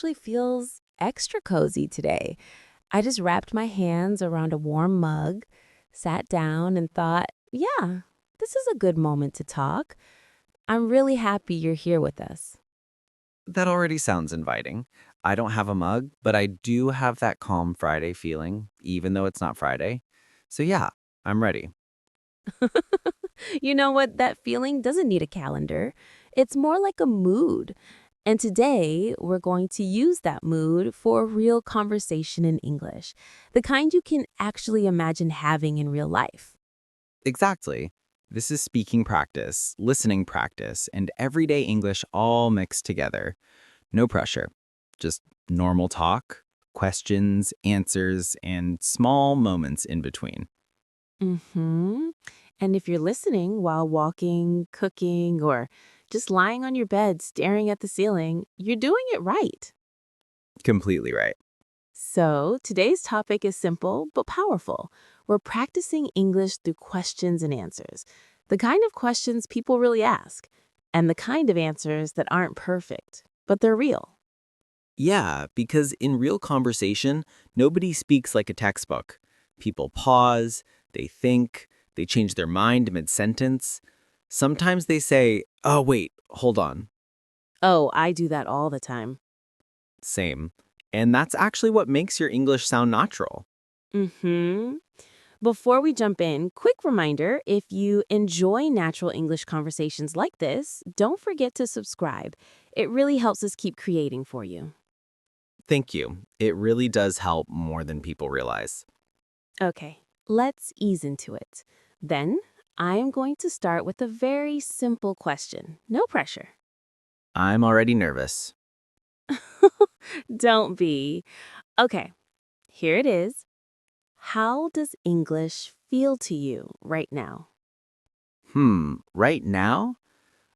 actually feels extra cozy today. I just wrapped my hands around a warm mug, sat down, and thought, yeah, this is a good moment to talk. I'm really happy you're here with us. That already sounds inviting. I don't have a mug, but I do have that calm Friday feeling, even though it's not Friday. So yeah, I'm ready. You know what? That feeling doesn't need a calendar. It's more like a mood. And today, we're going to use that mood for a real conversation in English, the kind you can actually imagine having in real life. Exactly. This is speaking practice, listening practice, and everyday English all mixed together. No pressure. Just normal talk, questions, answers, and small moments in between. Mm-hmm. And if you're listening while walking, cooking, or just lying on your bed staring at the ceiling, you're doing it right. Completely right. So, today's topic is simple but powerful. We're practicing English through questions and answers, the kind of questions people really ask, and the kind of answers that aren't perfect, but they're real. Yeah, because in real conversation, nobody speaks like a textbook. People pause, they think, they change their mind mid-sentence. Sometimes they say, oh, wait, hold on. Oh, I do that all the time. Same. And that's actually what makes your English sound natural. Mm-hmm. Before we jump in, quick reminder, if you enjoy natural English conversations like this, don't forget to subscribe. It really helps us keep creating for you. Thank you. It really does help more than people realize. Okay, let's ease into it. Then, I am going to start with a very simple question. No pressure. I'm already nervous. Don't be. Okay, here it is. How does English feel to you right now? Right now?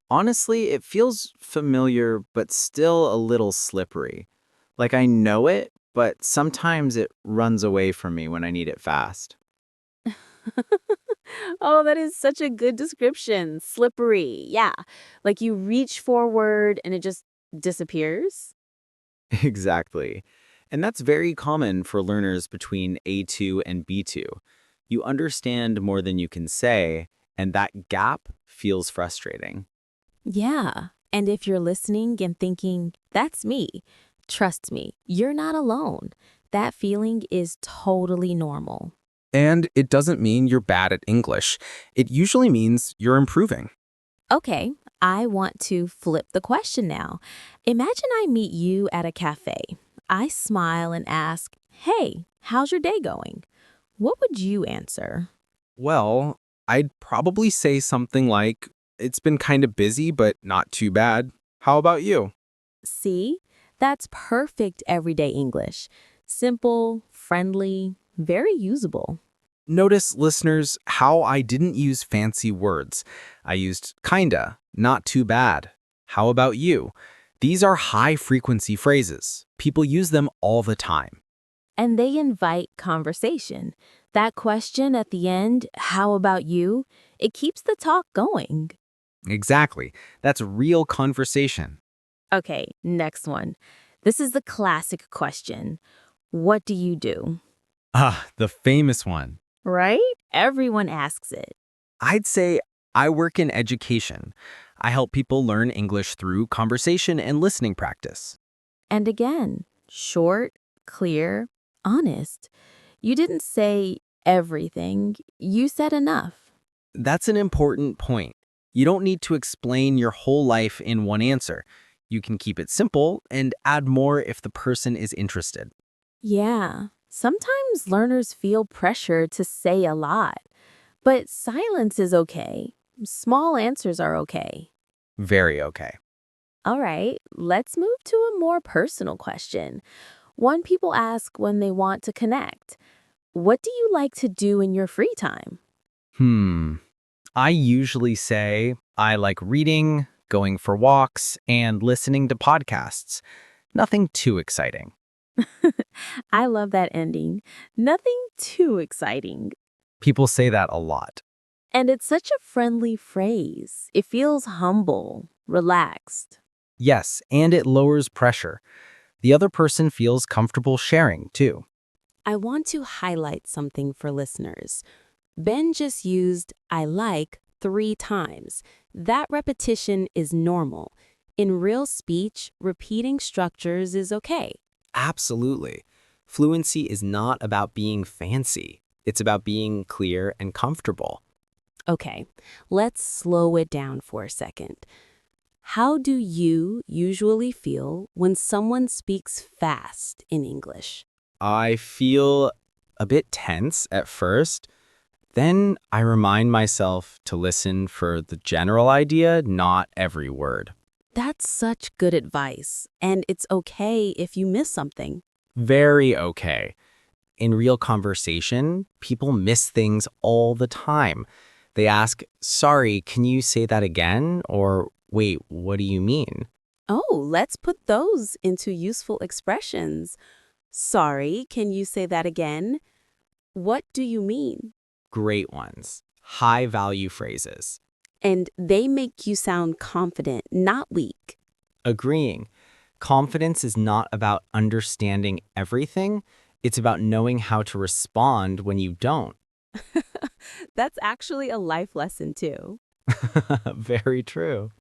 Honestly, it feels familiar, but still a little slippery. Like I know it, but sometimes it runs away from me when I need it fast. Oh, that is such a good description. Slippery. Yeah. Like you reach forward and it just disappears. Exactly. And that's very common for learners between A2 and B2. You understand more than you can say, and that gap feels frustrating. Yeah. And if you're listening and thinking, that's me, trust me, you're not alone. That feeling is totally normal. And it doesn't mean you're bad at English. It usually means you're improving. Okay, I want to flip the question now. Imagine I meet you at a cafe. I smile and ask, hey, how's your day going? What would you answer? Well, I'd probably say something like, it's been kind of busy, but not too bad. How about you? See, that's perfect everyday English. Simple, friendly, very usable. Notice, listeners, how I didn't use fancy words. I used kinda, not too bad. How about you? These are high-frequency phrases. People use them all the time. And they invite conversation. That question at the end, how about you? It keeps the talk going. Exactly. That's real conversation. Okay, next one. This is the classic question. What do you do? Ah, the famous one. Right? Everyone asks it. I'd say I work in education. I help people learn English through conversation and listening practice. And again, short, clear, honest. You didn't say everything, you said enough. That's an important point. You don't need to explain your whole life in one answer. You can keep it simple and add more if the person is interested. Yeah, sometimes learners feel pressure to say a lot, but silence is okay. Small answers are okay. Very okay. All right, let's move to a more personal question. One people ask when they want to connect. What do you like to do in your free time? Hmm. I usually say I like reading, going for walks, and listening to podcasts. Nothing too exciting. I love that ending. Nothing too exciting. People say that a lot. And it's such a friendly phrase. It feels humble, relaxed. Yes, and it lowers pressure. The other person feels comfortable sharing, too. I want to highlight something for listeners. Ben just used I like 3 times. That repetition is normal. In real speech, repeating structures is okay. Absolutely. Fluency is not about being fancy. It's about being clear and comfortable. Okay, let's slow it down for a second. How do you usually feel when someone speaks fast in English? I feel a bit tense at first. Then I remind myself to listen for the general idea, not every word. That's such good advice, and it's okay if you miss something. Very okay. In real conversation, people miss things all the time. They ask, sorry, can you say that again? Or, wait, what do you mean? Oh, let's put those into useful expressions. Sorry, can you say that again? What do you mean? Great ones. High-value phrases. And they make you sound confident, not weak. Agreeing. Confidence is not about understanding everything. It's about knowing how to respond when you don't. That's actually a life lesson, too. Very true.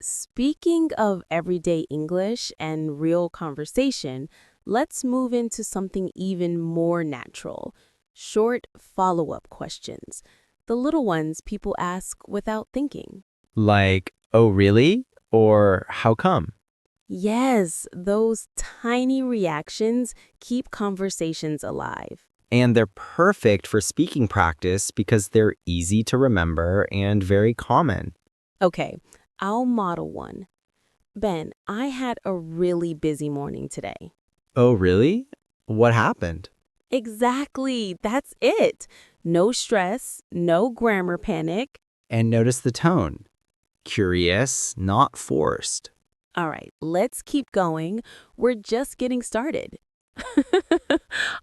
Speaking of everyday English and real conversation, let's move into something even more natural. Short follow-up questions. The little ones people ask without thinking. Like, oh, really? Or how come? Yes, those tiny reactions keep conversations alive. And they're perfect for speaking practice because they're easy to remember and very common. Okay, I'll model one. Ben, I had a really busy morning today. Oh, really? What happened? Exactly, that's it. No stress, no grammar panic. And notice the tone. Curious, not forced. All right, let's keep going. We're just getting started.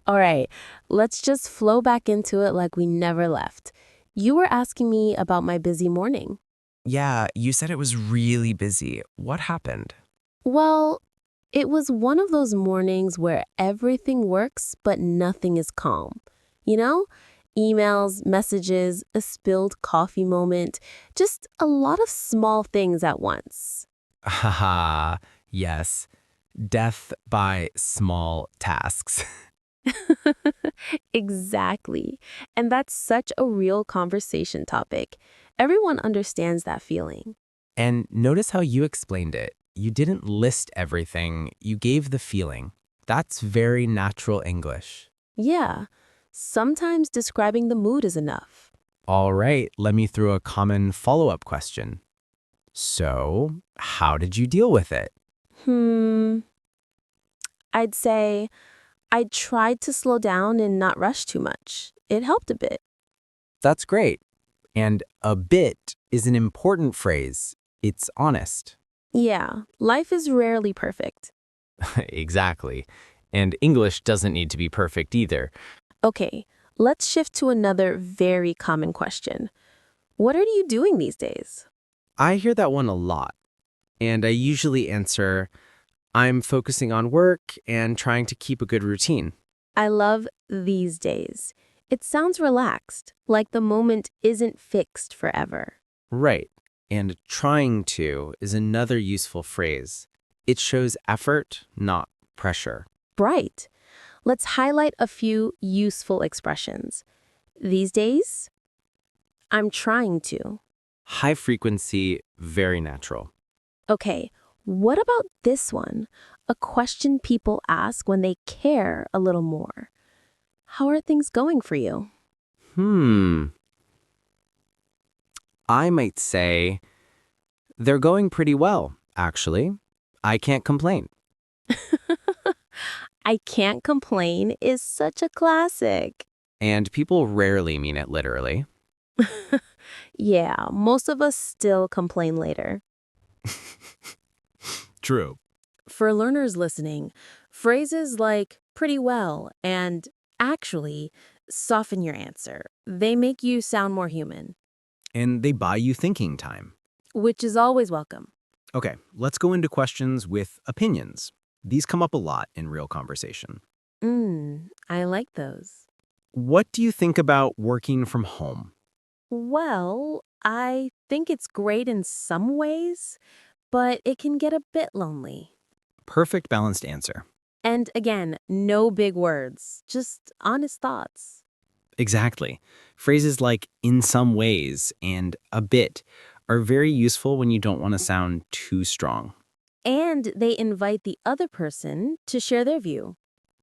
All right, let's just flow back into it like we never left. You were asking me about my busy morning. Yeah, you said it was really busy. What happened? Well, it was one of those mornings where everything works, but nothing is calm. You know? Emails, messages, a spilled coffee moment, just a lot of small things at once. Haha, yes. Death by small tasks. Exactly. And that's such a real conversation topic. Everyone understands that feeling. And notice how you explained it. You didn't list everything, you gave the feeling. That's very natural English. Yeah, sometimes describing the mood is enough. All right, let me throw a common follow-up question. So, how did you deal with it? I'd say I tried to slow down and not rush too much. It helped a bit. That's great. And a bit is an important phrase. It's honest. Yeah, life is rarely perfect. Exactly. And English doesn't need to be perfect either. Okay, let's shift to another very common question. What are you doing these days? I hear that one a lot. And I usually answer, I'm focusing on work and trying to keep a good routine. I love these days. It sounds relaxed, like the moment isn't fixed forever. Right. And trying to is another useful phrase. It shows effort, not pressure. Bright. Let's highlight a few useful expressions. These days, I'm trying to. High frequency, very natural. Okay, what about this one? A question people ask when they care a little more. How are things going for you? I might say, they're going pretty well, actually. I can't complain. I can't complain is such a classic. And people rarely mean it literally. Yeah, most of us still complain later. True. For learners listening, phrases like pretty well and actually soften your answer. They make you sound more human, And they buy you thinking time. which is always welcome. Okay, let's go into questions with opinions. These come up a lot in real conversation. I like those. What do you think about working from home? Well, I think it's great in some ways, but it can get a bit lonely. Perfect balanced answer. And again, no big words, just honest thoughts. Exactly. Phrases like in some ways and a bit are very useful when you don't want to sound too strong. And they invite the other person to share their view.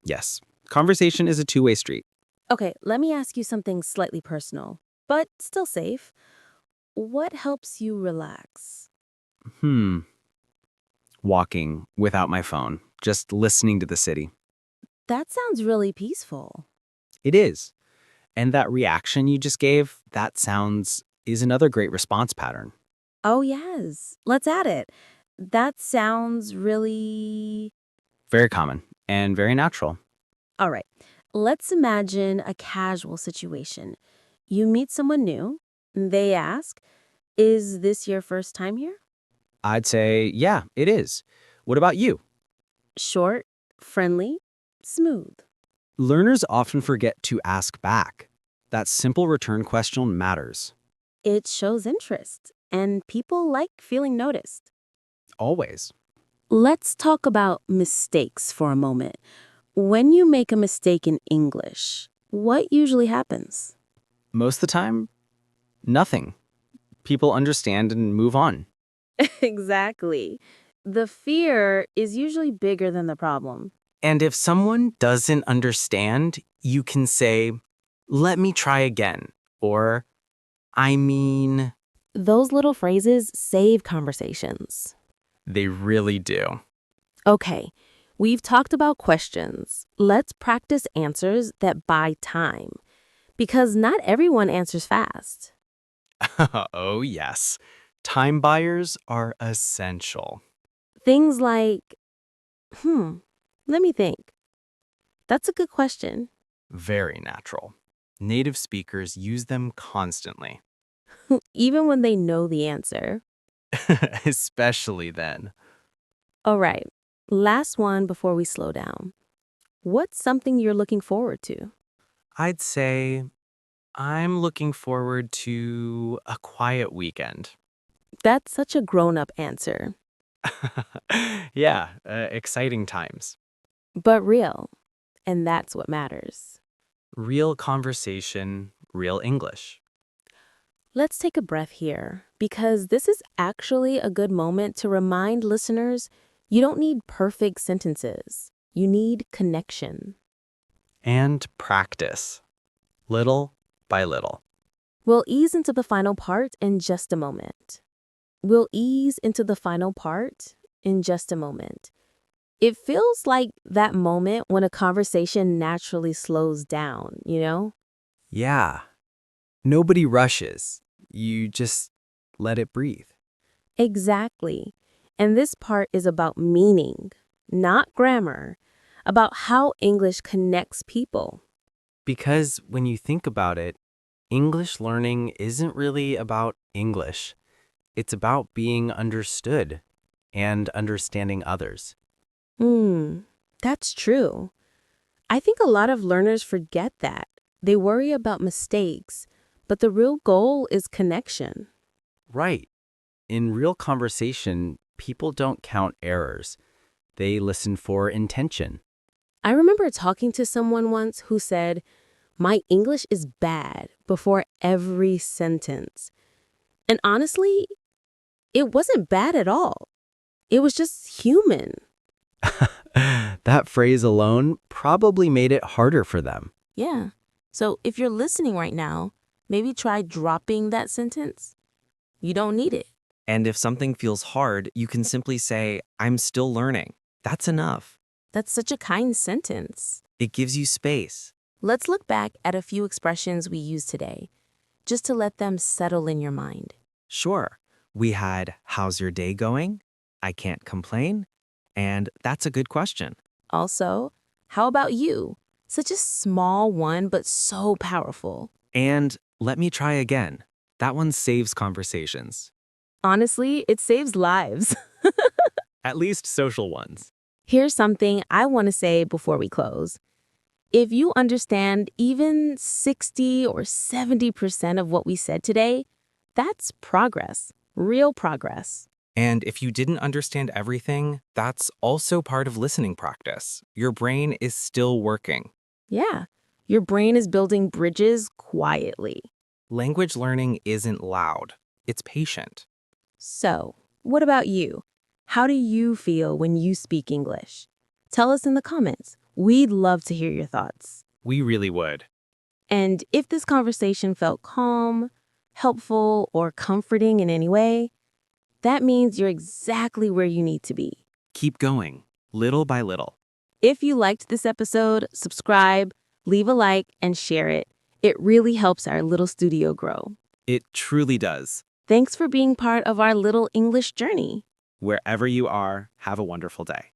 Yes, conversation is a two-way street. Okay, let me ask you something slightly personal, but still safe. What helps you relax? Walking without my phone, just listening to the city. That sounds really peaceful. It is. And that reaction you just gave, that sounds is another great response pattern. Oh, yes. Let's add it. That sounds really... Very common and very natural. All right. Let's imagine a casual situation. You meet someone new. They ask, "Is this your first time here?" I'd say, yeah, it is. What about you? Short, friendly, smooth. Learners often forget to ask back. That simple return question matters. It shows interest, and people like feeling noticed. Always. Let's talk about mistakes for a moment. When you make a mistake in English, what usually happens? Most of the time, nothing. People understand and move on. Exactly. The fear is usually bigger than the problem. And if someone doesn't understand, you can say, let me try again. Or, I mean, Those little phrases save conversations. they really do. Okay, we've talked about questions. Let's practice answers that buy time. Because not everyone answers fast. Oh, yes. Time buyers are essential. Things like, let me think. That's a good question. Very natural. Native speakers use them constantly. Even when they know the answer. Especially then. All right, last one before we slow down. What's something you're looking forward to? I'd say I'm looking forward to a quiet weekend. That's such a grown-up answer, Yeah, exciting times. but real. And that's what matters. Real conversation, real English. Let's take a breath here, because this is actually a good moment to remind listeners you don't need perfect sentences. You need connection. And practice. Little by little. We'll ease into the final part in just a moment. It feels like that moment when a conversation naturally slows down, you know? Yeah. Nobody rushes. You just let it breathe. Exactly. And this part is about meaning, not grammar, about how English connects people. Because when you think about it, English learning isn't really about English. It's about being understood and understanding others. That's true. I think a lot of learners forget that. They worry about mistakes, but the real goal is connection. Right. In real conversation, people don't count errors. They listen for intention. I remember talking to someone once who said, "My English is bad," before every sentence. And honestly, it wasn't bad at all. It was just human. That phrase alone probably made it harder for them. Yeah. So if you're listening right now, maybe try dropping that sentence. You don't need it. And if something feels hard, you can simply say, I'm still learning. That's enough. That's such a kind sentence. It gives you space. Let's look back at a few expressions we used today, just to let them settle in your mind. Sure, we had, how's your day going? I can't complain. And that's a good question. Also, how about you? Such a small one, but so powerful. And let me try again. That one saves conversations. Honestly, it saves lives. At least social ones. Here's something I want to say before we close. If you understand even 60 or 70% of what we said today, that's progress, real progress. And if you didn't understand everything, that's also part of listening practice. Your brain is still working. Yeah, your brain is building bridges quietly. Language learning isn't loud, it's patient. So, what about you? How do you feel when you speak English? Tell us in the comments. We'd love to hear your thoughts. We really would. And if this conversation felt calm, helpful, or comforting in any way, that means you're exactly where you need to be. Keep going, little by little. If you liked this episode, subscribe, leave a like, and share it. It really helps our little studio grow. It truly does. Thanks for being part of our little English journey. Wherever you are, have a wonderful day.